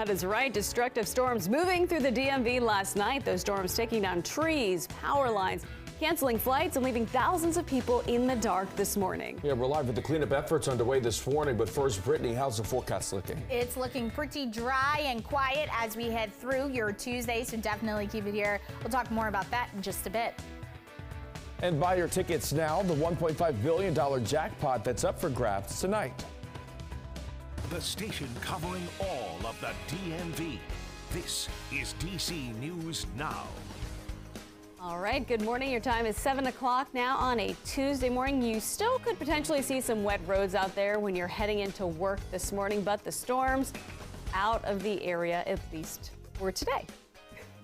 That is right. Destructive storms moving through the DMV last night. Those storms taking down trees, power lines, canceling flights and leaving thousands of people in the dark this morning. Yeah, we're live with the cleanup efforts underway this morning. But first, Brittany, how's the forecast looking? It's looking pretty dry and quiet as we head through your Tuesday, so definitely keep it here. We'll talk more about that in just a bit. And buy your tickets now. The $1.5 billion jackpot that's up for grabs tonight. The station covering all of the DMV. This is DC News Now. All right, good morning. Your time is 7 o'clock now on a Tuesday morning. You still could potentially see some wet roads out there when you're heading into work this morning, but the storms out of the area, at least for today.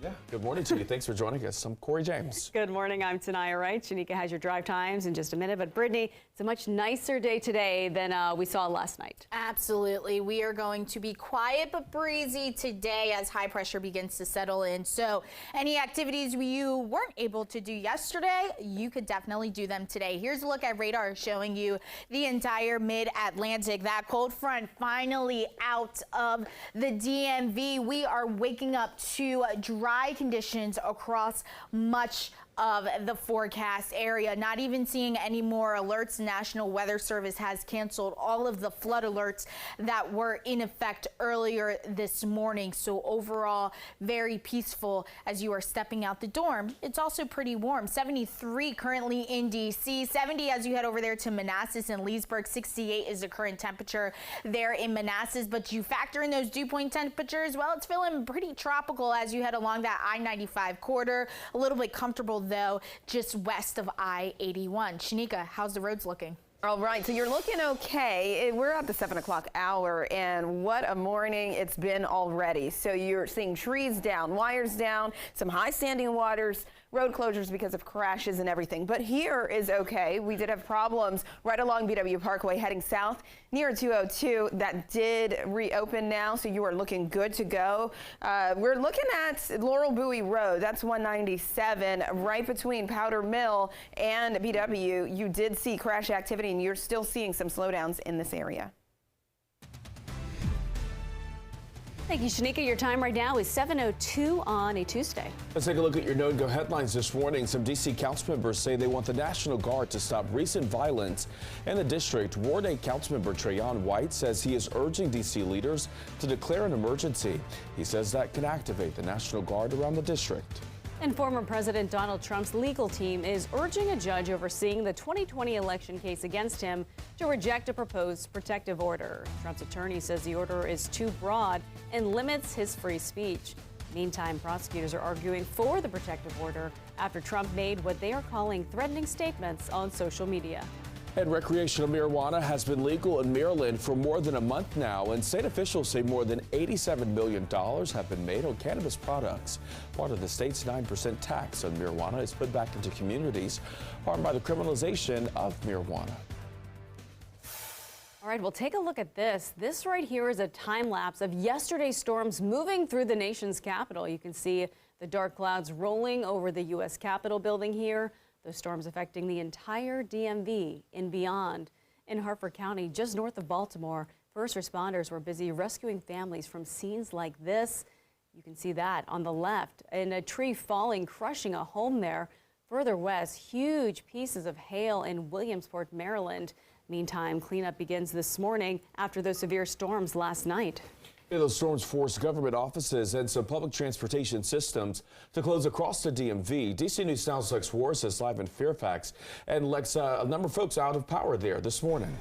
Yeah, good morning to you. Thanks for joining us. I'm Corey James. Good morning. I'm Tanaya Wright. Shanika has your drive times in just a minute. But Brittany, it's a much nicer day today than we saw last night. Absolutely. We are going to be quiet but breezy today as high pressure begins to settle in. So any activities you weren't able to do yesterday, you could definitely do them today. Here's a look at radar showing you the entire mid-Atlantic. That cold front finally out of the DMV. We are waking up to dry conditions across much of the forecast area. Not even seeing any more alerts. National Weather Service has canceled all of the flood alerts that were in effect earlier this morning. So overall, very peaceful as you are stepping out the dorm. It's also pretty warm. 73 currently in DC, 70 as you head over there to Manassas and Leesburg. 68 is the current temperature there in Manassas. But you factor in those dew point temperatures, well, it's feeling pretty tropical as you head along that I-95 corridor. A little bit comfortable though, just west of I-81. Shanika, how's the roads looking? All right, so you're looking okay. We're at the 7 o'clock hour, and what a morning it's been already. So you're seeing trees down, wires down, some high standing waters, road closures because of crashes and everything. But here is okay. We did have problems right along BW Parkway heading south near 202. That did reopen now, so you are looking good to go. We're looking at Laurel Bowie Road. That's 197 right between Powder Mill and BW. You did see crash activity, and you're still seeing some slowdowns in this area. Thank you, Shanika. Your time right now is 7:02 on a Tuesday. Let's take a look at your Know and Go headlines this morning. Some D.C. council members say they want the National Guard to stop recent violence in the district. Ward 8 Councilmember Trayon White says he is urging D.C. leaders to declare an emergency. He says that can activate the National Guard around the district. And former President Donald Trump's legal team is urging a judge overseeing the 2020 election case against him to reject a proposed protective order. Trump's attorney says the order is too broad and limits his free speech. Meantime, prosecutors are arguing for the protective order after Trump made what they are calling threatening statements on social media. And recreational marijuana has been legal in Maryland for more than a month now, and state officials say more than $87 million have been made on cannabis products. Part of the state's 9% tax on marijuana is put back into communities harmed by the criminalization of marijuana. All right, well, take a look at this. This right here is a time lapse of yesterday's storms moving through the nation's capital. You can see the dark clouds rolling over the U.S. Capitol building here. Those storms affecting the entire DMV and beyond. In Harford County, just north of Baltimore, first responders were busy rescuing families from scenes like this. You can see that on the left, and a tree falling, crushing a home there. Further west, huge pieces of hail in Williamsport, Maryland. Meantime, cleanup begins this morning after those severe storms last night. Yeah, those storms forced government offices and some public transportation systems to close across the DMV. DC News Now's Lex Warris is live in Fairfax. And Lex, a number of folks out of power there this morning.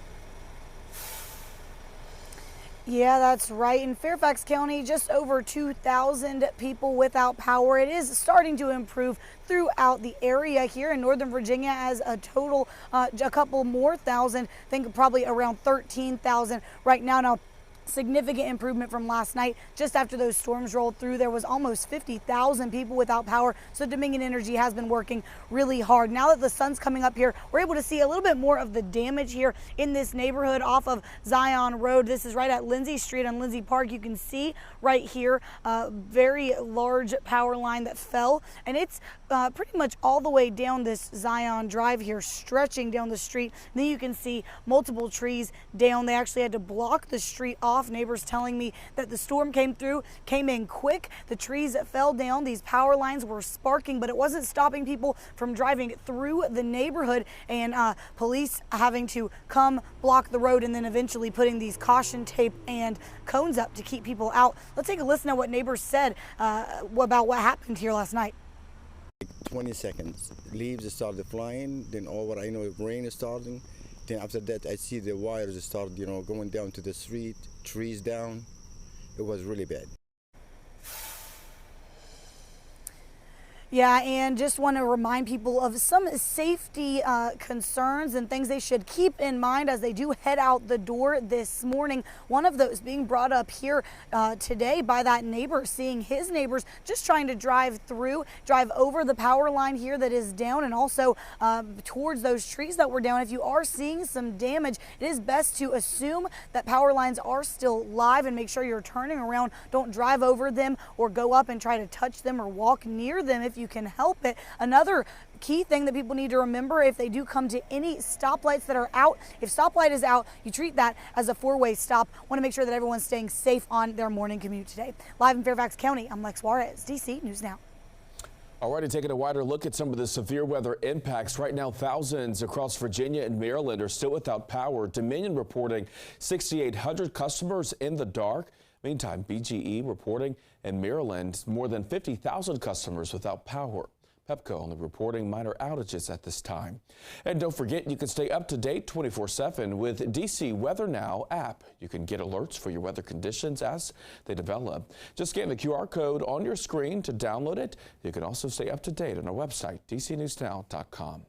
Yeah, that's right. In Fairfax County, just over 2,000 people without power. It is starting to improve throughout the area here in Northern Virginia as a total, a couple more thousand, I think probably around 13,000 right now. Now, significant improvement from last night. Just after those storms rolled through, there was almost 50,000 people without power. So Dominion Energy has been working really hard. Now that the sun's coming up here, we're able to see a little bit more of the damage here in this neighborhood off of Zion Road. This is right at Lindsay Street on Lindsay Park. You can see right here a very large power line that fell, and it's pretty much all the way down this Zion Drive here, stretching down the street. And then you can see multiple trees down. They actually had to block the street off off. Neighbors telling me that the storm came in quick. The trees fell down. These power lines were sparking, but it wasn't stopping people from driving through the neighborhood, and police having to come block the road and then eventually putting these caution tape and cones up to keep people out. Let's take a listen to what neighbors said about what happened here last night. 20 seconds, leaves started flying, then over I know rain is starting. Then after that I see the wires start, going down to the street, trees down. It was really bad. Yeah, and just want to remind people of some safety concerns and things they should keep in mind as they do head out the door this morning. One of those being brought up here today by that neighbor, seeing his neighbors just trying to drive over the power line here that is down, and also towards those trees that were down. If you are seeing some damage, it is best to assume that power lines are still live and make sure you're turning around. Don't drive over them or go up and try to touch them or walk near them if you can help it. Another key thing that people need to remember if they do come to any stoplights that are out, if stoplight is out, you treat that as a four-way stop. Want to make sure that everyone's staying safe on their morning commute today. Live in Fairfax County, I'm Lex Juarez, DC News Now. All right, taking a wider look at some of the severe weather impacts. Right now, thousands across Virginia and Maryland are still without power. Dominion reporting 6,800 customers in the dark. Meantime, BGE reporting in Maryland more than 50,000 customers without power. Pepco only reporting minor outages at this time. And don't forget, you can stay up to date 24/7 with DC Weather Now app. You can get alerts for your weather conditions as they develop. Just scan the QR code on your screen to download it. You can also stay up to date on our website, dcnewsnow.com.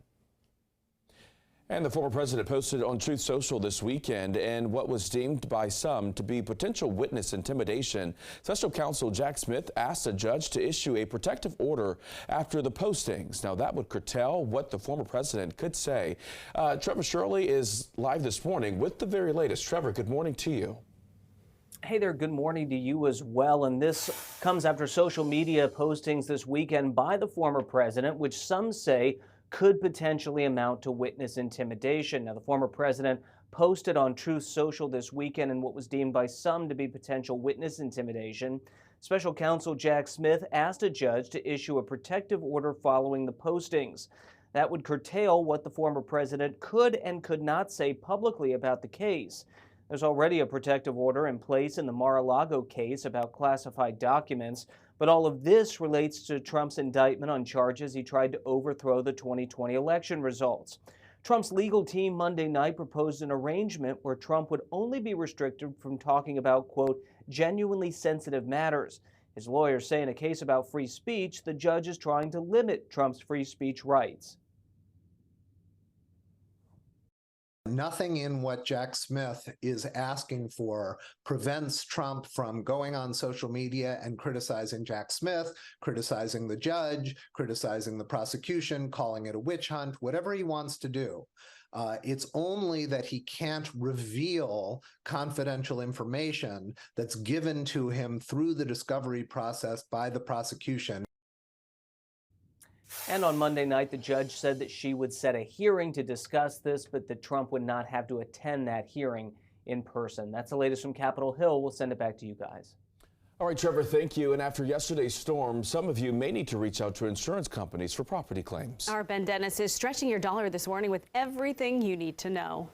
And the former president posted on Truth Social this weekend in what was deemed by some to be potential witness intimidation. Special counsel Jack Smith asked a judge to issue a protective order after the postings. Now, that would curtail what the former president could say. Trevor Shirley is live this morning with the very latest. Trevor, good morning to you. Hey there, good morning to you as well. And this comes after social media postings this weekend by the former president, which some say could potentially amount to witness intimidation. Now, the former president posted on Truth Social this weekend in what was deemed by some to be potential witness intimidation. Special counsel Jack Smith asked a judge to issue a protective order following the postings. That would curtail what the former president could and could not say publicly about the case. There's already a protective order in place in the Mar-a-Lago case about classified documents, but all of this relates to Trump's indictment on charges he tried to overthrow the 2020 election results. Trump's legal team Monday night proposed an arrangement where Trump would only be restricted from talking about, quote, genuinely sensitive matters. His lawyers say in a case about free speech, the judge is trying to limit Trump's free speech rights. Nothing in what Jack Smith is asking for prevents Trump from going on social media and criticizing Jack Smith, criticizing the judge, criticizing the prosecution, calling it a witch hunt, whatever he wants to do. It's only that he can't reveal confidential information that's given to him through the discovery process by the prosecution. And on Monday night, the judge said that she would set a hearing to discuss this, but that Trump would not have to attend that hearing in person. That's the latest from Capitol Hill. We'll send it back to you guys. All right, Trevor, thank you. And after yesterday's storm, some of you may need to reach out to insurance companies for property claims. Our Ben Dennis is stretching your dollar this morning with everything you need to know.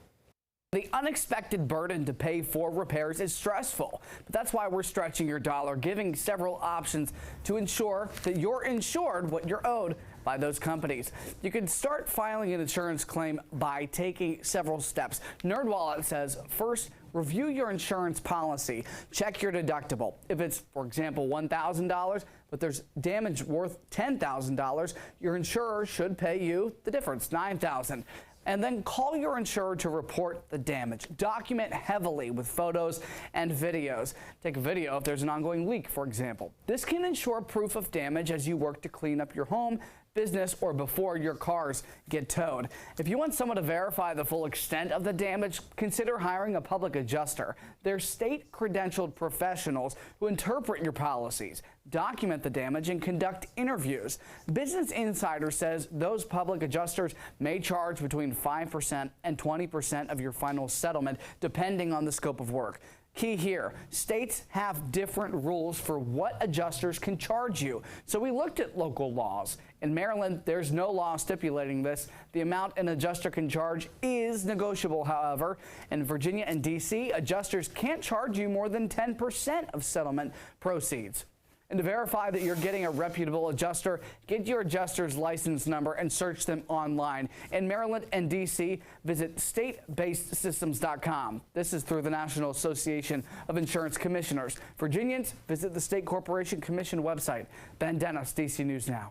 The unexpected burden to pay for repairs is stressful, but that's why we're stretching your dollar, giving several options to ensure that you're insured what you're owed by those companies. You can start filing an insurance claim by taking several steps. NerdWallet says, first, review your insurance policy. Check your deductible. If it's, for example, $1,000, but there's damage worth $10,000, your insurer should pay you the difference, $9,000. And then call your insurer to report the damage. Document heavily with photos and videos. Take a video if there's an ongoing leak, for example. This can ensure proof of damage as you work to clean up your home, business, or before your cars get towed. If you want someone to verify the full extent of the damage, consider hiring a public adjuster. They're state-credentialed professionals who interpret your policies, document the damage, and conduct interviews. Business Insider says those public adjusters may charge between 5% and 20% of your final settlement, depending on the scope of work. Key here, states have different rules for what adjusters can charge you. So we looked at local laws. In Maryland, there's no law stipulating this. The amount an adjuster can charge is negotiable, however. In Virginia and D.C., adjusters can't charge you more than 10% of settlement proceeds. And to verify that you're getting a reputable adjuster, get your adjuster's license number and search them online. In Maryland and D.C., visit statebasedsystems.com. This is through the National Association of Insurance Commissioners. Virginians, visit the State Corporation Commission website. Ben Dennis, D.C. News Now.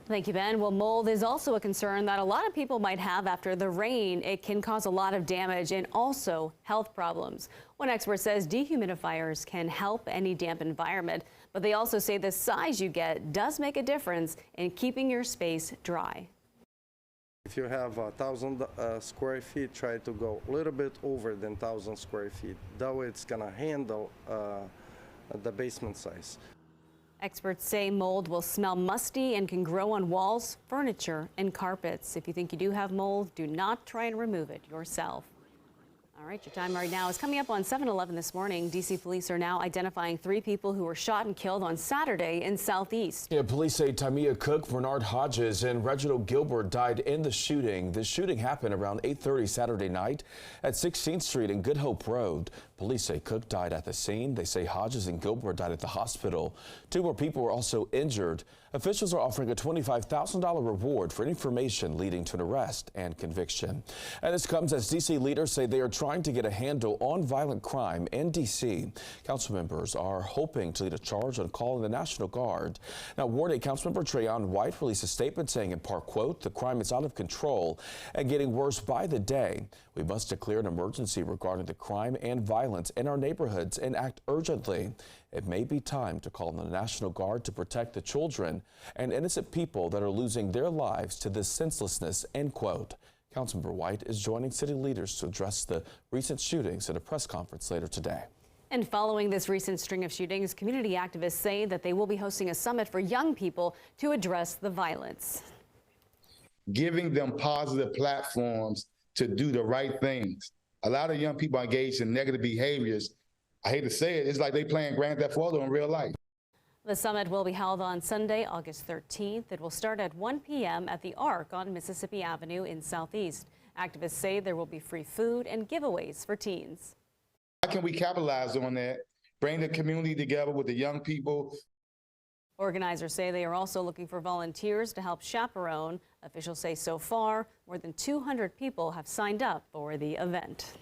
Thank you, Ben. Well, mold is also a concern that a lot of people might have after the rain. It can cause a lot of damage and also health problems. One expert says dehumidifiers can help any damp environment, but they also say the size you get does make a difference in keeping your space dry. If you have 1,000 square feet, try to go a little bit over than 1,000 square feet. That way it's going to handle the basement size. Experts say mold will smell musty and can grow on walls, furniture, and carpets. If you think you do have mold, do not try and remove it yourself. All right, your time right now is coming up on 7:11 this morning. D.C. police are now identifying 3 people who were shot and killed on Saturday in Southeast. Yeah, police say Tamia Cook, Bernard Hodges, and Reginald Gilbert died in the shooting. The shooting happened around 8:30 Saturday night at 16th Street and Good Hope Road. Police say Cook died at the scene. They say Hodges and Gilbert died at the hospital. 2 more people were also injured. Officials are offering a $25,000 reward for information leading to an arrest and conviction. And this comes as D.C. leaders say they are trying to get a handle on violent crime in D.C. Council members are hoping to lead a charge on calling the National Guard. Now, Ward 8 Councilmember Trayon White released a statement saying in part, quote, "The crime is out of control and getting worse by the day. We must declare an emergency regarding the crime and violence in our neighborhoods and act urgently. It may be time to call on the National Guard to protect the children and innocent people that are losing their lives to this senselessness," end quote. Councilmember White is joining city leaders to address the recent shootings at a press conference later today. And following this recent string of shootings, community activists say that they will be hosting a summit for young people to address the violence. Giving them positive platforms to do the right things. A lot of young people are engaged in negative behaviors. I hate to say it, it's like they playing Grand Theft Auto in real life. The summit will be held on Sunday, August 13th. It will start at 1 p.m. at the Arc on Mississippi Avenue in Southeast. Activists say there will be free food and giveaways for teens. How can we capitalize on that? Bring the community together with the young people. Organizers say they are also looking for volunteers to help chaperone. Officials say so far, more than 200 people have signed up for the event.